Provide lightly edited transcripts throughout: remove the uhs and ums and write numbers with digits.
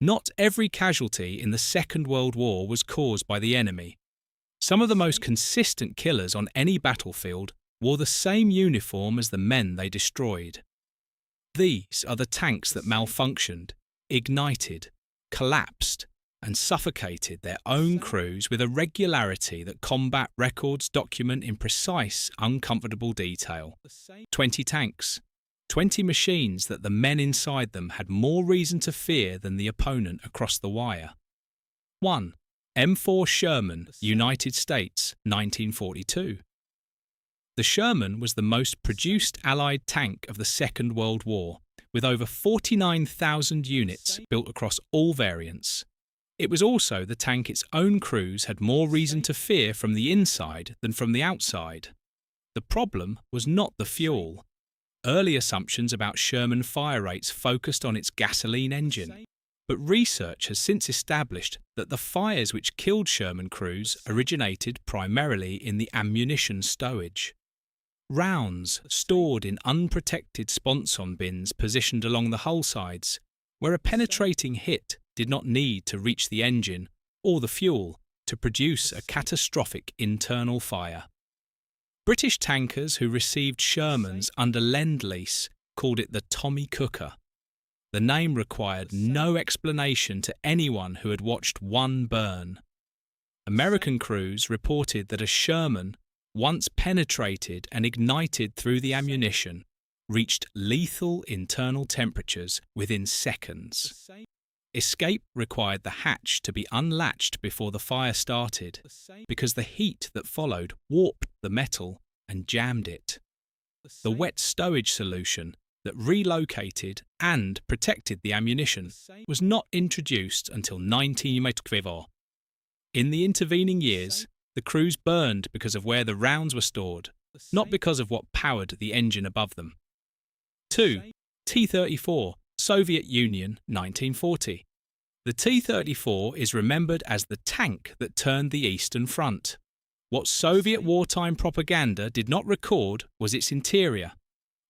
Not every casualty in the Second World War was caused by the enemy. Some of the most consistent killers on any battlefield wore the same uniform as the men they destroyed. These are the tanks that malfunctioned, ignited, collapsed, and suffocated their own crews with a regularity that combat records document in precise, uncomfortable detail. 20 tanks, 20 machines that the men inside them had more reason to fear than the opponent across the wire. 1. M4 Sherman, United States, 1942. The Sherman was the most produced Allied tank of the Second World War, with over 49,000 units built across all variants. It was also the tank its own crews had more reason to fear from the inside than from the outside. The problem was not the fuel. Early assumptions about Sherman fire rates focused on its gasoline engine, but research has since established that the fires which killed Sherman crews originated primarily in the ammunition stowage. Rounds stored in unprotected sponson bins positioned along the hull sides, where a penetrating hit did not need to reach the engine or the fuel to produce a catastrophic internal fire. British tankers who received Shermans under Lend-Lease called it the Tommy Cooker. The name required no explanation to anyone who had watched one burn. American crews reported that a Sherman, once penetrated and ignited through the ammunition, reached lethal internal temperatures within seconds. Escape required the hatch to be unlatched before the fire started, because the heat that followed warped the metal and jammed it. The wet stowage solution that relocated and protected the ammunition was not introduced until 1945. In the intervening years, the crews burned because of where the rounds were stored, not because of what powered the engine above them. 2. T-34, Soviet Union, 1940. The T-34 is remembered as the tank that turned the Eastern Front. What Soviet wartime propaganda did not record was its interior.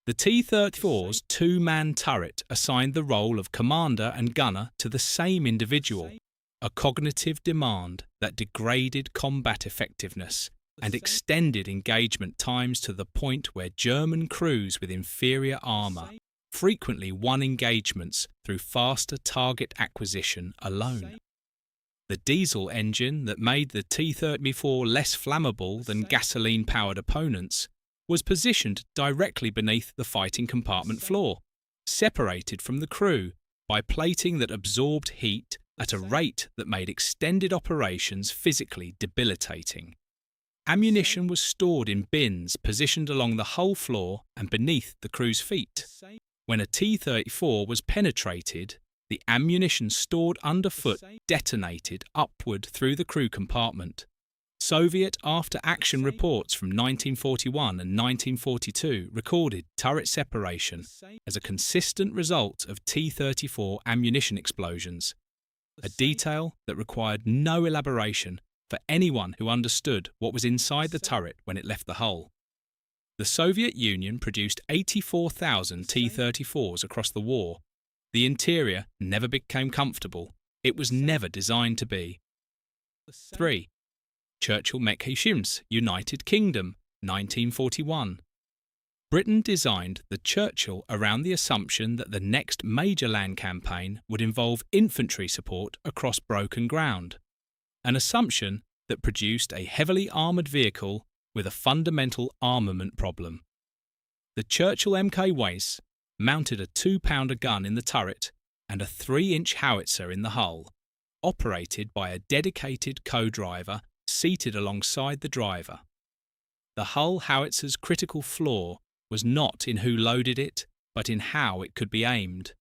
The T-34's two-man turret assigned the role of commander and gunner to the same individual, a cognitive demand that degraded combat effectiveness and extended engagement times to the point where German crews with inferior armour frequently won engagements through faster target acquisition alone. The diesel engine that made the T-34 less flammable than gasoline-powered opponents was positioned directly beneath the fighting compartment floor, separated from the crew by plating that absorbed heat at a rate that made extended operations physically debilitating. Ammunition was stored in bins positioned along the hull floor and beneath the crew's feet. When a T-34 was penetrated, the ammunition stored underfoot detonated upward through the crew compartment. Soviet after-action reports from 1941 and 1942 recorded turret separation as a consistent result of T-34 ammunition explosions, a detail that required no elaboration for anyone who understood what was inside the turret when it left the hull. The Soviet Union produced 84,000 T-34s across the war. The interior never became comfortable. It was never designed to be. 3. Churchill Mechanisms, United Kingdom, 1941. Britain designed the Churchill around the assumption that the next major land campaign would involve infantry support across broken ground, an assumption that produced a heavily armoured vehicle with a fundamental armament problem. The Churchill Mk Wace mounted a 2-pounder gun in the turret and a 3-inch howitzer in the hull, operated by a dedicated co-driver seated alongside the driver. The hull howitzer's critical flaw was not in who loaded it, but in how it could be aimed.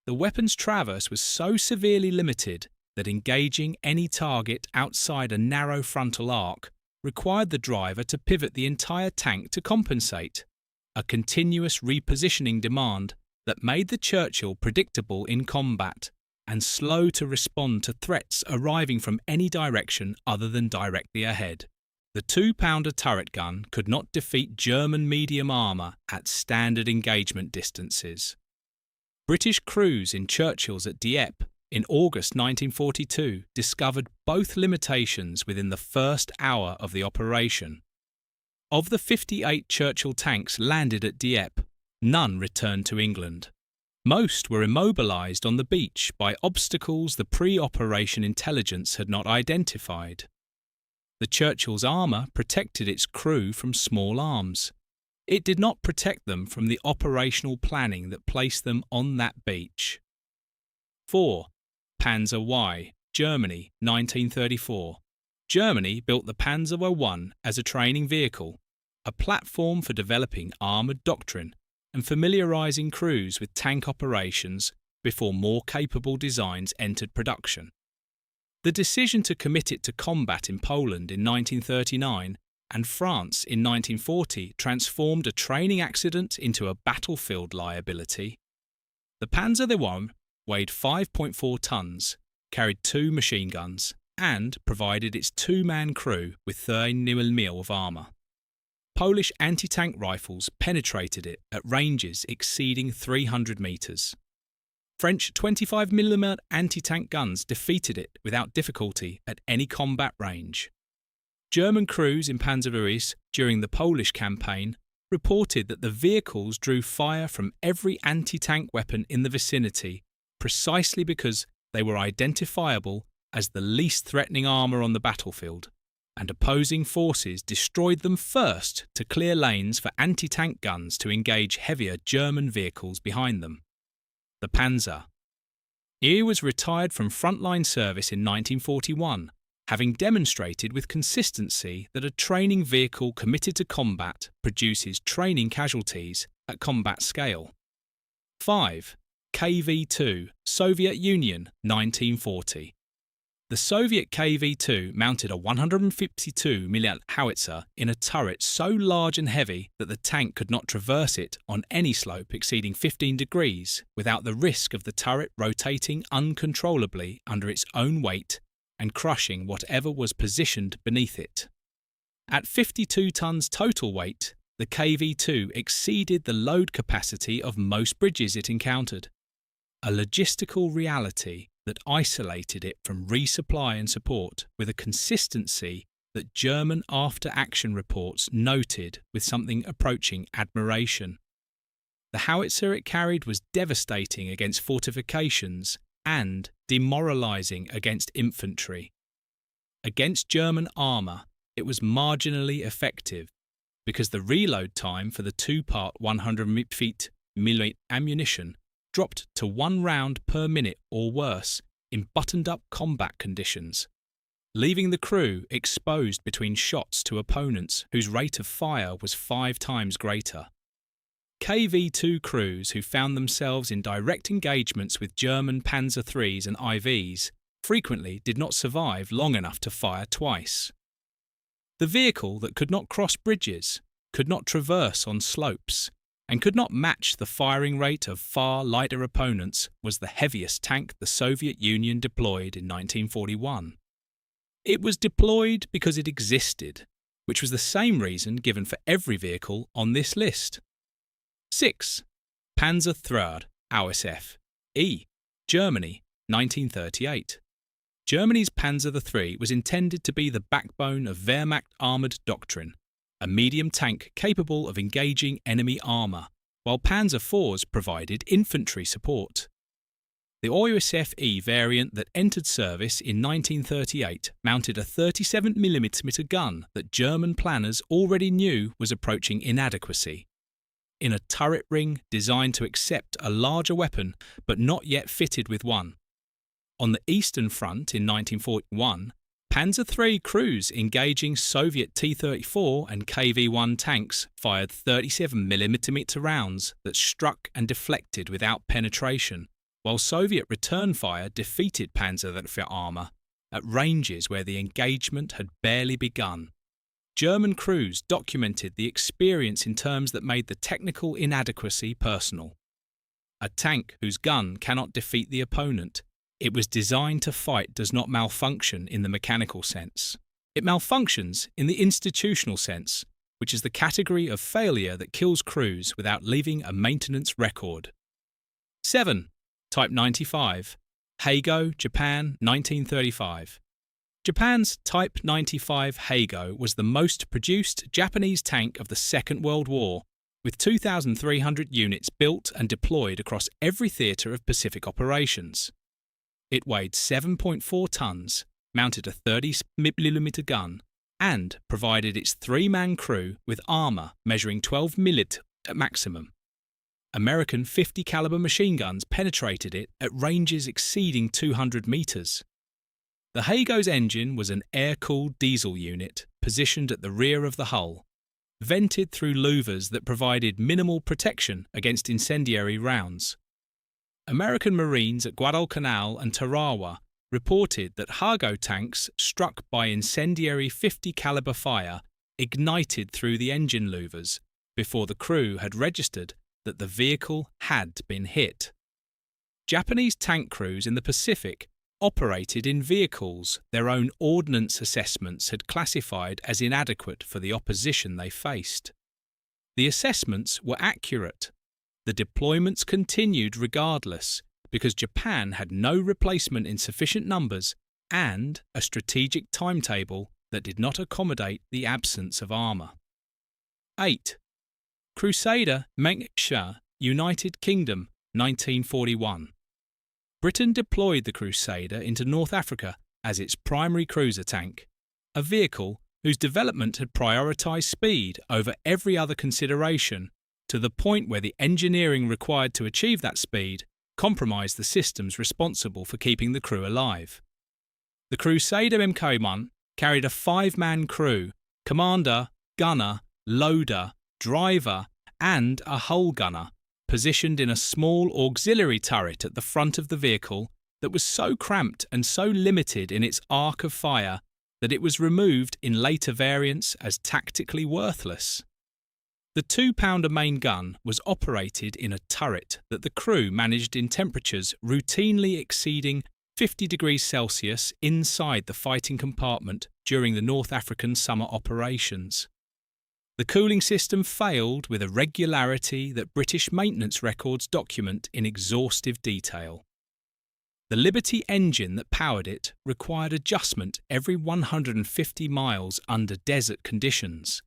The weapon's traverse was so severely limited that engaging any target outside a narrow frontal arc required the driver to pivot the entire tank to compensate, a continuous repositioning demand that made the Churchill predictable in combat and slow to respond to threats arriving from any direction other than directly ahead. The 2-pounder turret gun could not defeat German medium armour at standard engagement distances. British crews in Churchills at Dieppe in August 1942, discovered both limitations within the first hour of the operation. Of the 58 Churchill tanks landed at Dieppe, none returned to England. Most were immobilised on the beach by obstacles the pre-operation intelligence had not identified. The Churchill's armour protected its crew from small arms. It did not protect them from the operational planning that placed them on that beach. 4. Panzer I, Germany, 1934. Germany built the Panzer I as a training vehicle, a platform for developing armoured doctrine and familiarising crews with tank operations before more capable designs entered production. The decision to commit it to combat in Poland in 1939 and France in 1940 transformed a training accident into a battlefield liability. The Panzer I weighed 5.4 tons, carried 2 machine guns, and provided its 2-man crew with 30mm of armour. Polish anti-tank rifles penetrated it at ranges exceeding 300 metres. French 25mm anti-tank guns defeated it without difficulty at any combat range. German crews in Panzer I during the Polish campaign reported that the vehicles drew fire from every anti-tank weapon in the vicinity precisely because they were identifiable as the least threatening armour on the battlefield, and opposing forces destroyed them first to clear lanes for anti-tank guns to engage heavier German vehicles behind them. The Panzer I was retired from frontline service in 1941, having demonstrated with consistency that a training vehicle committed to combat produces training casualties at combat scale. 5. KV-2, Soviet Union, 1940. The Soviet KV-2 mounted a 152mm howitzer in a turret so large and heavy that the tank could not traverse it on any slope exceeding 15 degrees without the risk of the turret rotating uncontrollably under its own weight and crushing whatever was positioned beneath it. At 52 tons total weight, the KV-2 exceeded the load capacity of most bridges it encountered, a logistical reality that isolated it from resupply and support with a consistency that German after-action reports noted with something approaching admiration. The howitzer it carried was devastating against fortifications and demoralising against infantry. Against German armour, it was marginally effective because the reload time for the 2-part 100mm ammunition dropped to 1 round per minute or worse in buttoned-up combat conditions, leaving the crew exposed between shots to opponents whose rate of fire was 5 times greater. KV-2 crews who found themselves in direct engagements with German Panzer IIIs and IVs frequently did not survive long enough to fire twice. The vehicle that could not cross bridges, could not traverse on slopes, and could not match the firing rate of far lighter opponents was the heaviest tank the Soviet Union deployed in 1941. It was deployed because it existed, which was the same reason given for every vehicle on this list. 6. Panzer III, AUSF, E, Germany, 1938. Germany's Panzer III was intended to be the backbone of Wehrmacht armoured doctrine, a medium tank capable of engaging enemy armour, while Panzer IVs provided infantry support. The AUSF-E variant that entered service in 1938 mounted a 37mm gun that German planners already knew was approaching inadequacy. In a turret ring designed to accept a larger weapon but not yet fitted with one. On the Eastern Front in 1941, Panzer III crews engaging Soviet T-34 and KV-1 tanks fired 37mm rounds that struck and deflected without penetration, while Soviet return fire defeated Panzer III armour at ranges where the engagement had barely begun. German crews documented the experience in terms that made the technical inadequacy personal. A tank whose gun cannot defeat the opponent. It was designed to fight does not malfunction in the mechanical sense. It malfunctions in the institutional sense, which is the category of failure that kills crews without leaving a maintenance record. 7. Type 95. Heigo, Japan, 1935. Japan's Type 95 Heigo was the most produced Japanese tank of the Second World War, with 2,300 units built and deployed across every theatre of Pacific operations. It weighed 7.4 tons, mounted a 30mm gun, and provided its three-man crew with armour measuring 12 mm at maximum. American 50 caliber machine guns penetrated it at ranges exceeding 200 metres. The Heigo's engine was an air-cooled diesel unit positioned at the rear of the hull, vented through louvers that provided minimal protection against incendiary rounds. American Marines at Guadalcanal and Tarawa reported that Heigo tanks struck by incendiary 50 caliber fire ignited through the engine louvers before the crew had registered that the vehicle had been hit. Japanese tank crews in the Pacific operated in vehicles their own ordnance assessments had classified as inadequate for the opposition they faced. The assessments were accurate. The deployments continued regardless because Japan had no replacement in sufficient numbers and a strategic timetable that did not accommodate the absence of armour. 8. Crusader Mengsha, United Kingdom, 1941. Britain deployed the Crusader into North Africa as its primary cruiser tank, a vehicle whose development had prioritised speed over every other consideration, to the point where the engineering required to achieve that speed compromised the systems responsible for keeping the crew alive. The Crusader Mk1 carried a five-man crew, commander, gunner, loader, driver, and a hull gunner, positioned in a small auxiliary turret at the front of the vehicle that was so cramped and so limited in its arc of fire that it was removed in later variants as tactically worthless. The 2-pounder main gun was operated in a turret that the crew managed in temperatures routinely exceeding 50 degrees Celsius inside the fighting compartment during the North African summer operations. The cooling system failed with a regularity that British maintenance records document in exhaustive detail. The Liberty engine that powered it required adjustment every 150 miles under desert conditions,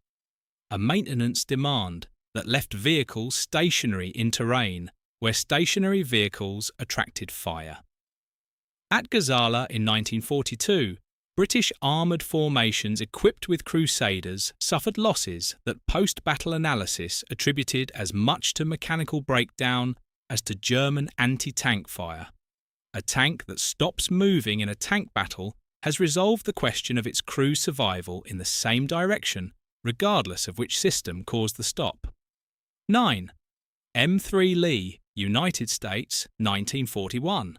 a maintenance demand that left vehicles stationary in terrain where stationary vehicles attracted fire. At Gazala in 1942, British armoured formations equipped with Crusaders suffered losses that post-battle analysis attributed as much to mechanical breakdown as to German anti-tank fire. A tank that stops moving in a tank battle has resolved the question of its crew's survival in the same direction, regardless of which system caused the stop. 9. M3 Lee, United States, 1941.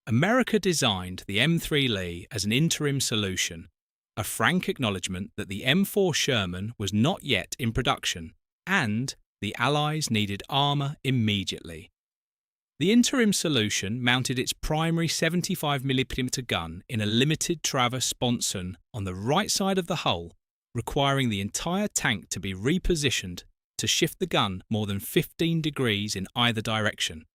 America designed the M3 Lee as an interim solution, a frank acknowledgement that the M4 Sherman was not yet in production, and the Allies needed armour immediately. The interim solution mounted its primary 75mm gun in a limited traverse sponson on the right side of the hull, requiring the entire tank to be repositioned to shift the gun more than 15 degrees in either direction.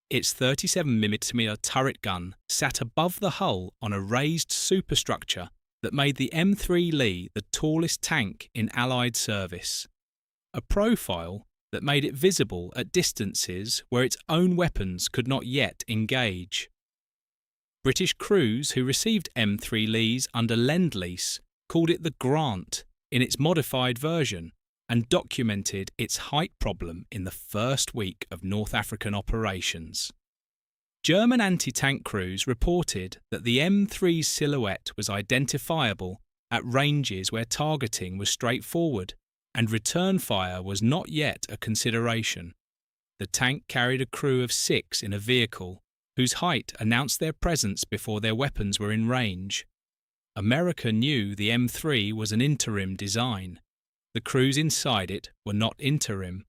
Its 37mm turret gun sat above the hull on a raised superstructure that made the M3 Lee the tallest tank in Allied service, a profile that made it visible at distances where its own weapons could not yet engage. British crews who received M3 Lees under Lend-Lease called it the Grant in its modified version and documented its height problem in the first week of North African operations. German anti-tank crews reported that the M3's silhouette was identifiable at ranges where targeting was straightforward and return fire was not yet a consideration. The tank carried a crew of 6 in a vehicle whose height announced their presence before their weapons were in range. America knew the M3 was an interim design. The crews inside it were not interim.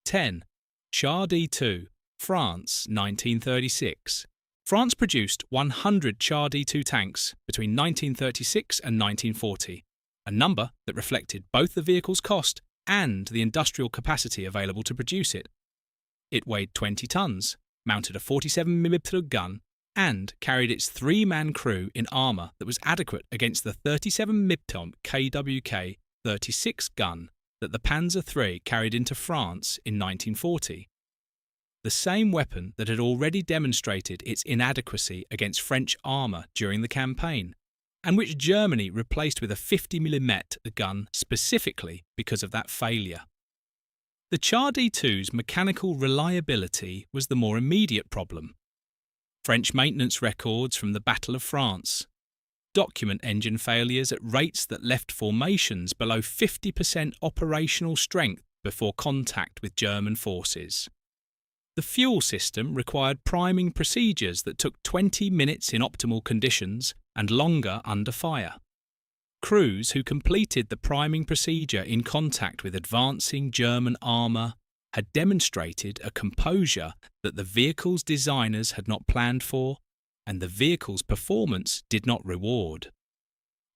10. Char D2, France, 1936. France produced 100 Char D2 tanks between 1936 and 1940, a number that reflected both the vehicle's cost and the industrial capacity available to produce it. It weighed 20 tons, mounted a 47mm gun, and carried its three-man crew in armour that was adequate against the 37mm KWK 36 gun that the Panzer III carried into France in 1940. The same weapon that had already demonstrated its inadequacy against French armour during the campaign, and which Germany replaced with a 50mm gun specifically because of that failure. The Char D2's mechanical reliability was the more immediate problem. French maintenance records from the Battle of France document engine failures at rates that left formations below 50% operational strength before contact with German forces. The fuel system required priming procedures that took 20 minutes in optimal conditions and longer under fire. Crews who completed the priming procedure in contact with advancing German armour had demonstrated a composure that the vehicle's designers had not planned for, and the vehicle's performance did not reward.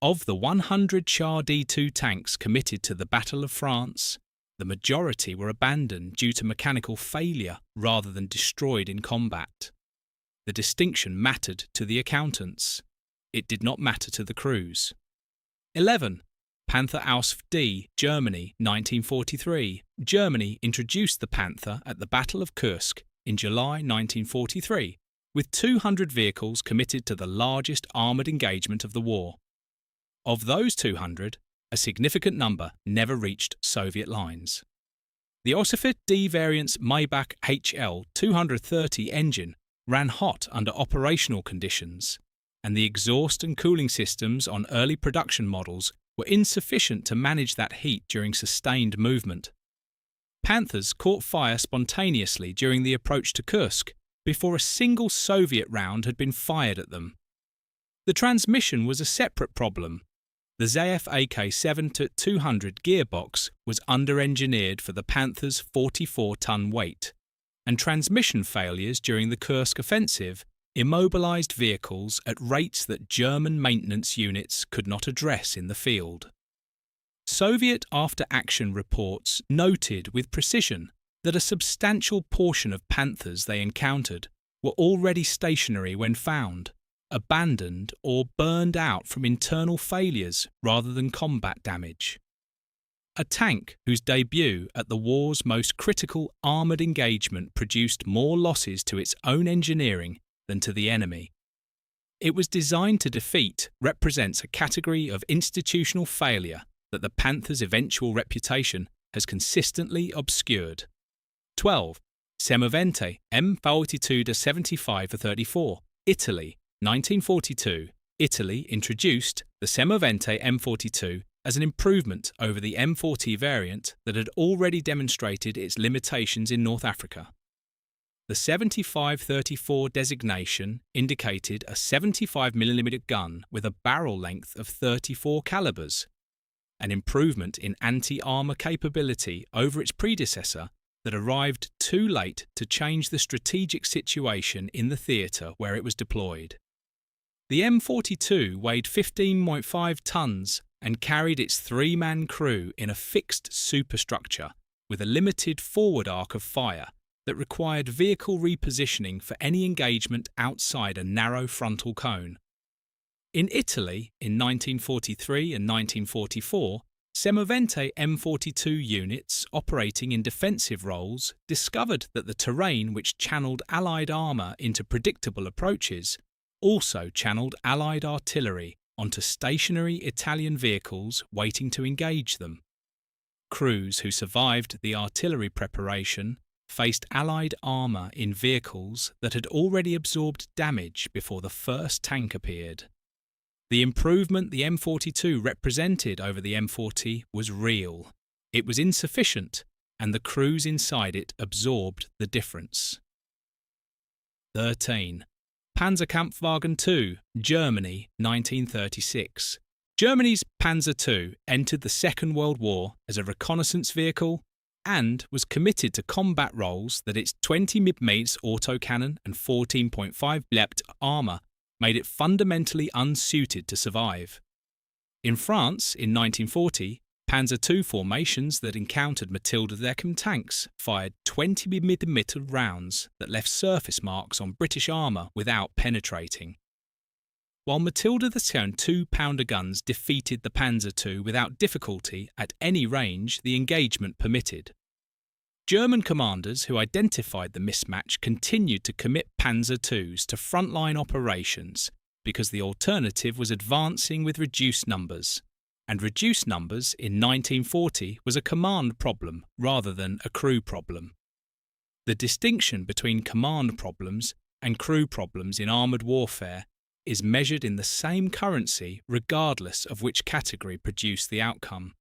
Of the 100 Char D2 tanks committed to the Battle of France, the majority were abandoned due to mechanical failure rather than destroyed in combat. The distinction mattered to the accountants. It did not matter to the crews. 11. Panther Ausf D, Germany, 1943. Germany introduced the Panther at the Battle of Kursk in July 1943, with 200 vehicles committed to the largest armoured engagement of the war. Of those 200, a significant number never reached Soviet lines. The Ossifit D variant's Maybach HL 230 engine ran hot under operational conditions, and the exhaust and cooling systems on early production models were insufficient to manage that heat during sustained movement. Panthers caught fire spontaneously during the approach to Kursk before a single Soviet round had been fired at them. The transmission was a separate problem. The ZF AK-7-200 gearbox was under-engineered for the Panther's 44-ton weight, and transmission failures during the Kursk offensive immobilised vehicles at rates that German maintenance units could not address in the field. Soviet after-action reports noted with precision that a substantial portion of Panthers they encountered were already stationary when found, abandoned or burned out from internal failures rather than combat damage. A tank whose debut at the war's most critical armoured engagement produced more losses to its own engineering than to the enemy. It was designed to defeat represents a category of institutional failure that the Panther's eventual reputation has consistently obscured. 12. Semovente M42-75-34, Italy, 1942. Italy introduced the Semovente M42 as an improvement over the M40 variant that had already demonstrated its limitations in North Africa. The 75-34 designation indicated a 75mm gun with a barrel length of 34 calibers, an improvement in anti-armour capability over its predecessor that arrived too late to change the strategic situation in the theatre where it was deployed. The M42 weighed 15.5 tons and carried its three-man crew in a fixed superstructure with a limited forward arc of fire that required vehicle repositioning for any engagement outside a narrow frontal cone. In Italy, in 1943 and 1944, Semovente M42 units operating in defensive roles discovered that the terrain which channeled Allied armour into predictable approaches also channeled Allied artillery onto stationary Italian vehicles waiting to engage them. Crews who survived the artillery preparation faced Allied armour in vehicles that had already absorbed damage before the first tank appeared. The improvement the M42 represented over the M40 was real. It was insufficient, and the crews inside it absorbed the difference. 13. Panzerkampfwagen II, Germany, 1936. Germany's Panzer II entered the Second World War as a reconnaissance vehicle and was committed to combat roles that its 20 mm autocannon and 14.5 Leapt armour made it fundamentally unsuited to survive. In France, in 1940, Panzer II formations that encountered Matilda tanks fired 20mm rounds that left surface marks on British armour without penetrating. While Matilda the 2-pounder guns defeated the Panzer II without difficulty at any range the engagement permitted, German commanders who identified the mismatch continued to commit Panzer IIs to frontline operations because the alternative was advancing with reduced numbers, and reduced numbers in 1940 was a command problem rather than a crew problem. The distinction between command problems and crew problems in armoured warfare is measured in the same currency regardless of which category produced the outcome.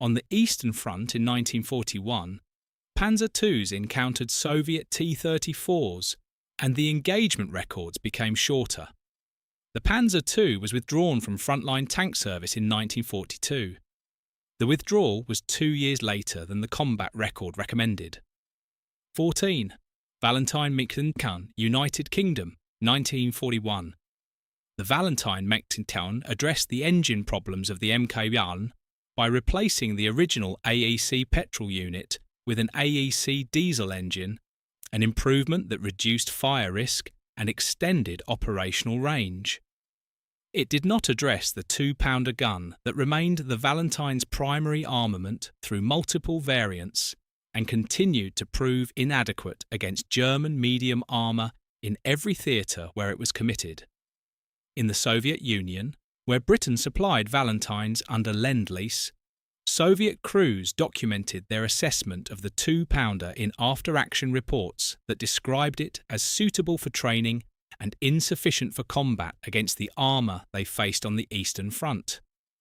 On the Eastern Front in 1941, Panzer IIs encountered Soviet T-34s, and the engagement records became shorter. The Panzer II was withdrawn from frontline tank service in 1942. The withdrawal was 2 years later than the combat record recommended. 14. Valentine Mecton, United Kingdom, 1941. The Valentine Mecton addressed the engine problems of the Mk1 by replacing the original AEC petrol unit with an AEC diesel engine, an improvement that reduced fire risk and extended operational range. It did not address the 2-pounder gun that remained the Valentine's primary armament through multiple variants and continued to prove inadequate against German medium armour in every theatre where it was committed. In the Soviet Union, where Britain supplied Valentines under Lend-Lease, Soviet crews documented their assessment of the 2-pounder in after-action reports that described it as suitable for training and insufficient for combat against the armour they faced on the Eastern Front.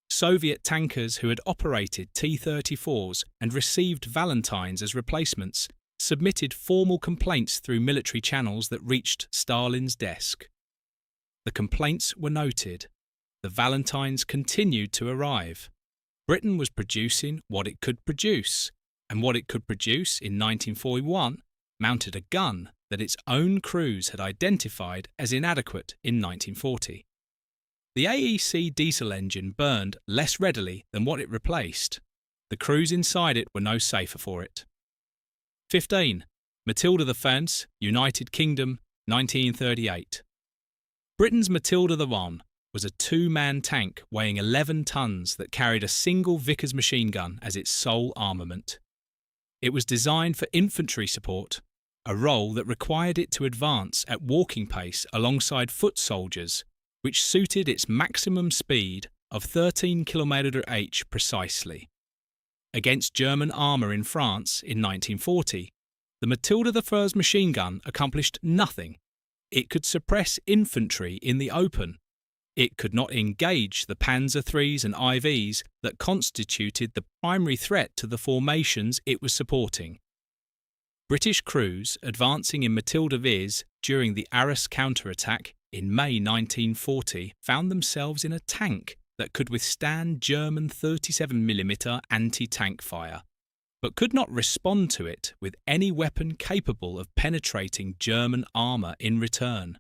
Soviet tankers who had operated T-34s and received Valentines as replacements submitted formal complaints through military channels that reached Stalin's desk. The complaints were noted. The Valentines continued to arrive. Britain was producing what it could produce, and what it could produce in 1941 mounted a gun that its own crews had identified as inadequate in 1940. The AEC diesel engine burned less readily than what it replaced. The crews inside it were no safer for it. 15. Matilda the Fence, United Kingdom, 1938. Britain's Matilda I was a 2-man tank weighing 11 tons that carried a single Vickers machine gun as its sole armament. It was designed for infantry support, a role that required it to advance at walking pace alongside foot soldiers, which suited its maximum speed of 13 km/h precisely. Against German armour in France in 1940, the Matilda I's machine gun accomplished nothing. It could suppress infantry in the open. It could not engage the Panzer IIIs and IVs that constituted the primary threat to the formations it was supporting. British crews advancing in Matilda Viz during the Arras counterattack in May 1940 found themselves in a tank that could withstand German 37mm anti-tank fire, but could not respond to it with any weapon capable of penetrating German armour in return.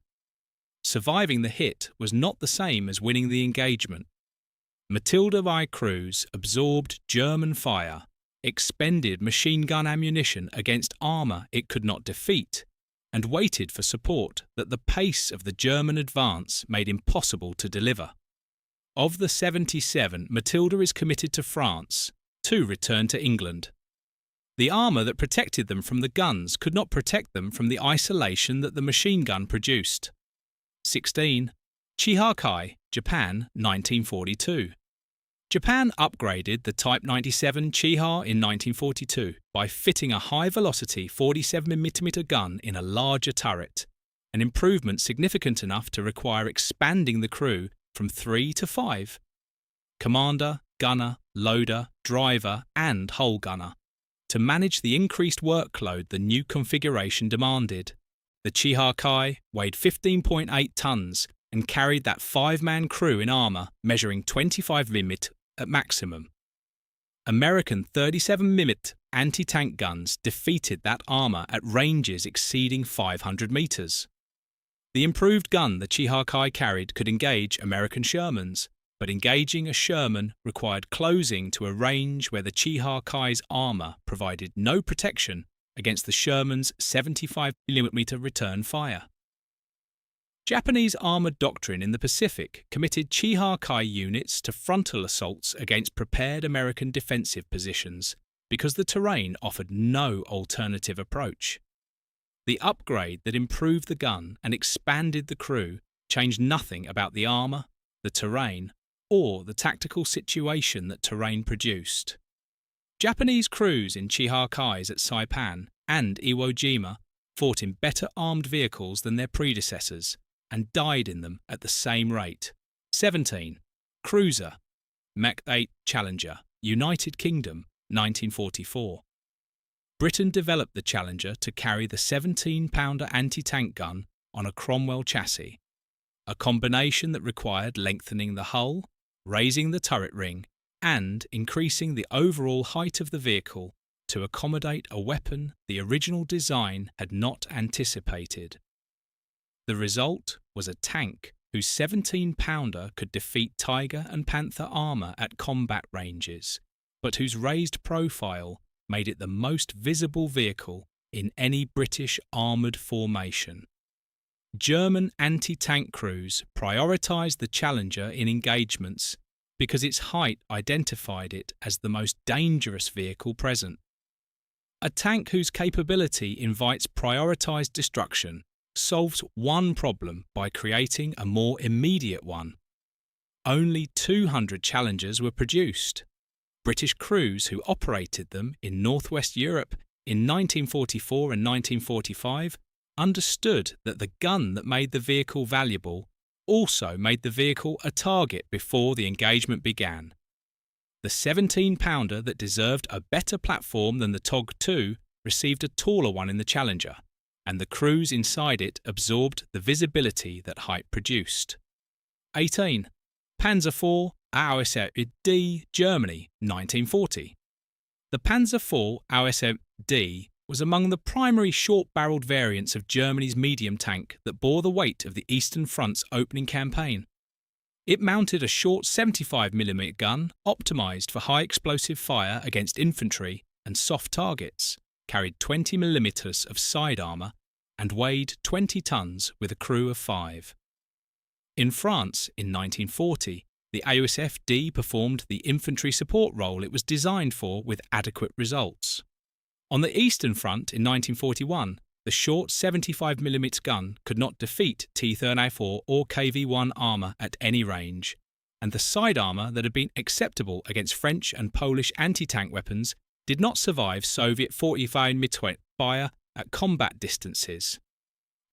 Surviving the hit was not the same as winning the engagement. Matilda I crews absorbed German fire, expended machine gun ammunition against armour it could not defeat, and waited for support that the pace of the German advance made impossible to deliver. Of the 77 Matilda is committed to France, 2 returned to England. The armour that protected them from the guns could not protect them from the isolation that the machine gun produced. 16. Chihakai, Japan, 1942. Japan upgraded the Type 97 Chiha in 1942 by fitting a high-velocity 47mm gun in a larger turret, an improvement significant enough to require expanding the crew from 3 to 5. Commander, gunner, loader, driver and hull gunner. To manage the increased workload the new configuration demanded, the Chihakai weighed 15.8 tons and carried that 5-man crew in armour measuring 25mm at maximum. American 37mm anti-tank guns defeated that armour at ranges exceeding 500 metres. The improved gun the Chihakai carried could engage American Shermans, but engaging a Sherman required closing to a range where the Chiha-Kai's armour provided no protection against the Sherman's 75mm return fire. Japanese armoured doctrine in the Pacific committed Chiha-Kai units to frontal assaults against prepared American defensive positions because the terrain offered no alternative approach. The upgrade that improved the gun and expanded the crew changed nothing about the armour, the terrain, or the tactical situation that terrain produced. Japanese crews in Chiha-Kais at Saipan and Iwo Jima fought in better armed vehicles than their predecessors and died in them at the same rate. 17. Cruiser, Mach 8 Challenger, United Kingdom, 1944. Britain developed the Challenger to carry the 17-pounder anti-tank gun on a Cromwell chassis, a combination that required lengthening the hull, raising the turret ring, and increasing the overall height of the vehicle to accommodate a weapon the original design had not anticipated. The result was a tank whose 17-pounder could defeat Tiger and Panther armour at combat ranges, but whose raised profile made it the most visible vehicle in any British armoured formation. German anti-tank crews prioritised the Challenger in engagements because its height identified it as the most dangerous vehicle present. A tank whose capability invites prioritised destruction solves one problem by creating a more immediate one. Only 200 Challengers were produced. British crews who operated them in northwest Europe in 1944 and 1945 understood that the gun that made the vehicle valuable also made the vehicle a target before the engagement began. The 17-pounder that deserved a better platform than the TOG-2 received a taller one in the Challenger, and the crews inside it absorbed the visibility that height produced. 18. Panzer IV AOSF D, Germany, 1940. The Panzer IV AOSF D was among the primary short-barrelled variants of Germany's medium tank that bore the weight of the Eastern Front's opening campaign. It mounted a short 75mm gun optimised for high explosive fire against infantry and soft targets, carried 20mm of side armour, and weighed 20 tons with a crew of 5. In France, in 1940, the AOSF-D performed the infantry support role it was designed for with adequate results. On the Eastern Front in 1941, the short 75mm gun could not defeat T-34 or KV-1 armour at any range, and the side armour that had been acceptable against French and Polish anti-tank weapons did not survive Soviet 45mm fire at combat distances.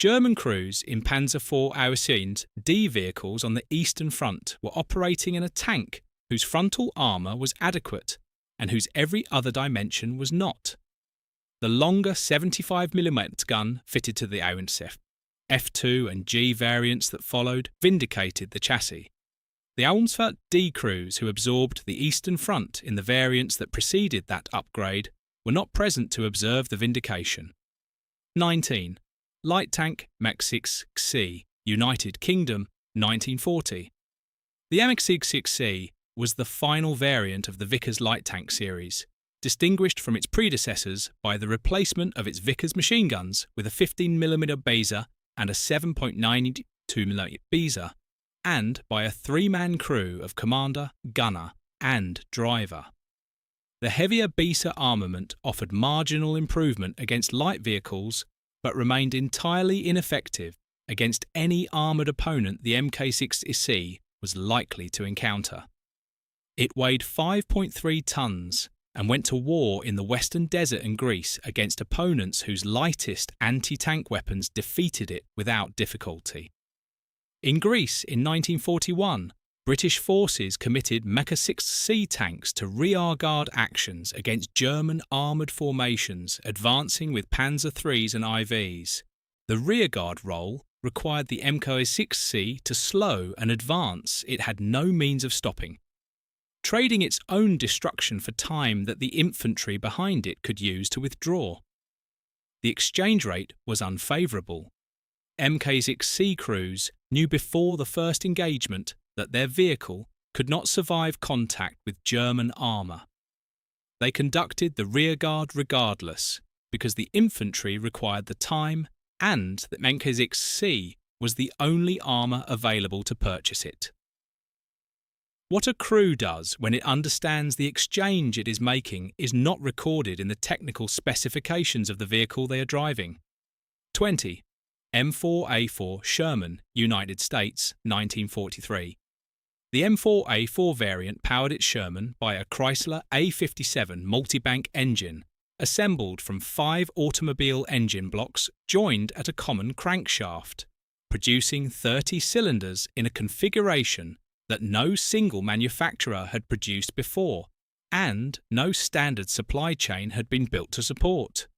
German crews in Panzer IV Ausf D vehicles on the Eastern Front were operating in a tank whose frontal armour was adequate and whose every other dimension was not. The longer 75mm gun fitted to the Ausf F2 and G variants that followed vindicated the chassis. The Ausf D crews who absorbed the Eastern Front in the variants that preceded that upgrade were not present to observe the vindication. 19. Light Tank Mach 6C, United Kingdom, 1940. The Mach 6C was the final variant of the Vickers light tank series, distinguished from its predecessors by the replacement of its Vickers machine guns with a 15mm Besa and a 7.92mm Besa, and by a three-man crew of commander, gunner, and driver. The heavier Besa armament offered marginal improvement against light vehicles, but remained entirely ineffective against any armoured opponent the Mk6C was likely to encounter. It weighed 5.3 tons and went to war in the Western Desert and Greece against opponents whose lightest anti-tank weapons defeated it without difficulty. In Greece in 1941, British forces committed Mach 6C tanks to rearguard actions against German armoured formations advancing with Panzer IIIs and IVs. The rearguard role required the Mk6C to slow an advance it had no means of stopping, trading its own destruction for time that the infantry behind it could use to withdraw. The exchange rate was unfavourable. Mk6C crews knew before the first engagement that their vehicle could not survive contact with German armour. They conducted the rearguard regardless, because the infantry required the time and that Menkes C was the only armour available to purchase it. What a crew does when it understands the exchange it is making is not recorded in the technical specifications of the vehicle they are driving. 20. M4A4 Sherman, United States, 1943. The M4A4 variant powered its Sherman by a Chrysler A57 multibank engine, assembled from 5 automobile engine blocks joined at a common crankshaft, producing 30 cylinders in a configuration that no single manufacturer had produced before, and no standard supply chain had been built to support.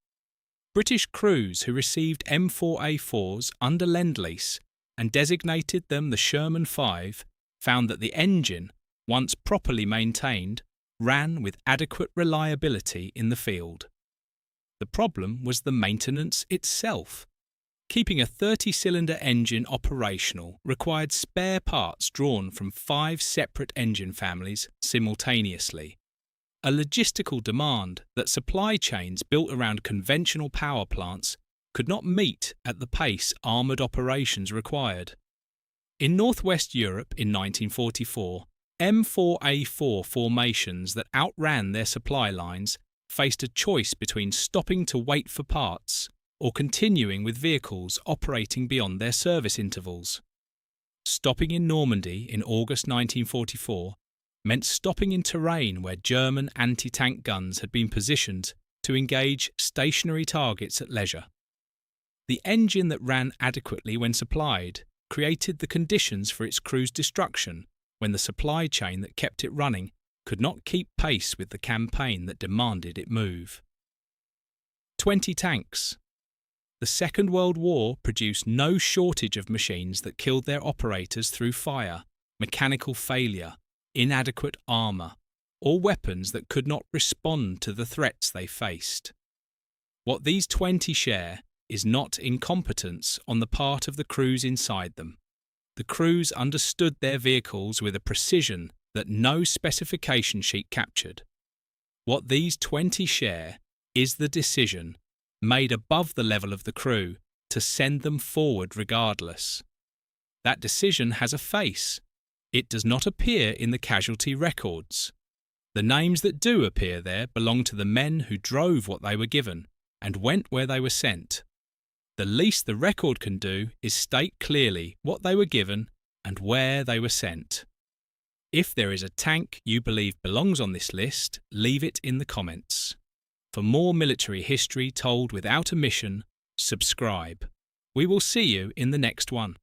British crews who received M4A4s under Lend-Lease and designated them the Sherman 5 found that the engine, once properly maintained, ran with adequate reliability in the field. The problem was the maintenance itself. Keeping a 30-cylinder engine operational required spare parts drawn from 5 separate engine families simultaneously, a logistical demand that supply chains built around conventional power plants could not meet at the pace armoured operations required. In northwest Europe in 1944, M4A4 formations that outran their supply lines faced a choice between stopping to wait for parts or continuing with vehicles operating beyond their service intervals. Stopping in Normandy in August 1944 meant stopping in terrain where German anti-tank guns had been positioned to engage stationary targets at leisure. The engine that ran adequately when supplied created the conditions for its crew's destruction when the supply chain that kept it running could not keep pace with the campaign that demanded it move. 20 tanks. The Second World War produced no shortage of machines that killed their operators through fire, mechanical failure, inadequate armour, or weapons that could not respond to the threats they faced. What these 20 share is not incompetence on the part of the crews inside them. The crews understood their vehicles with a precision that no specification sheet captured. What these 20 share is the decision, made above the level of the crew, to send them forward regardless. That decision has a face. It does not appear in the casualty records. The names that do appear there belong to the men who drove what they were given and went where they were sent. The least the record can do is state clearly what they were given and where they were sent. If there is a tank you believe belongs on this list, leave it in the comments. For more military history told without omission, subscribe. We will see you in the next one.